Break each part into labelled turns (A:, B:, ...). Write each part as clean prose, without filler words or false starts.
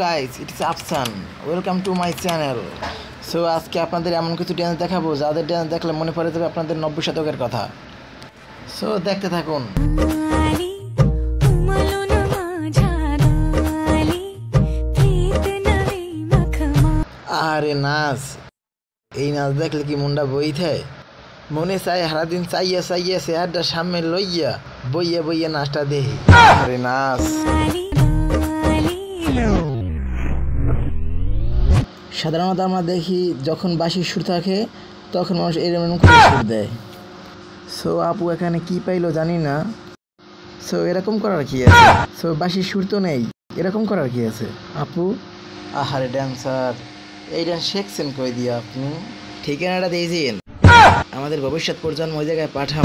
A: Guys, it's Afsan, welcome to my channel. So আজকে আপনাদের এমন কিছু ড্যান্স দেখাবো যাদের ড্যান্স দেখলে মনে পড়ে যাবে আপনাদের 90 শতকের কথা। সো দেখতে থাকুন। আরে নাচ, এই নাচ দেখলে কি মনটা বইতে মনে চাই সারাদিন চাইয়া চাইয়া চেহারটা সামনে লইয়া বইয়া বইয়া নাচটা দেখি। আরে নাচ সাধারণত আমরা দেখি যখন বাঁশির সুর থাকে তখন মানুষ এরকম করে সুর দেয়। সো আপু এখানে কি পাইলো জানি না। সো এরকম করার কি আছে? সো বাঁশির সুর তো নেই, এরকম করার কি আছে আপু? আহারে ড্যান্সার, এই ড্যান্স শিখছেন কই দিয়ে আপনি? ঠিকানাটা দিয়েছেন, আমাদের ভবিষ্যৎ প্রজন্ম ওই জায়গায় পাঠাম।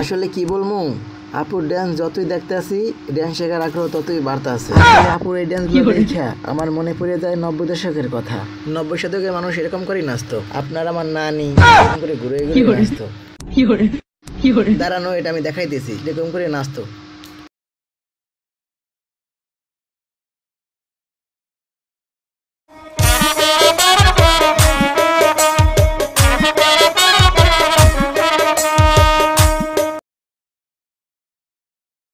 A: আসলে কি বলবো, আপুর ড্যান্স যতই দেখতে আসি ড্যান্স শেখার আগ্রহ ততই বাড়তেছে। আপুর এই ড্যান্স দেখা আমার মনে পড়ে যায় 90 দশকের কথা। 90 শতকের মানুষ এরকম করেই নাচতো। আপনার আমার নানি এরকম করে ঘুরে ঘুরে নাচতো। দাঁড়ানো, এটা আমি দেখাইতেছি, এরকম করে নাচতো।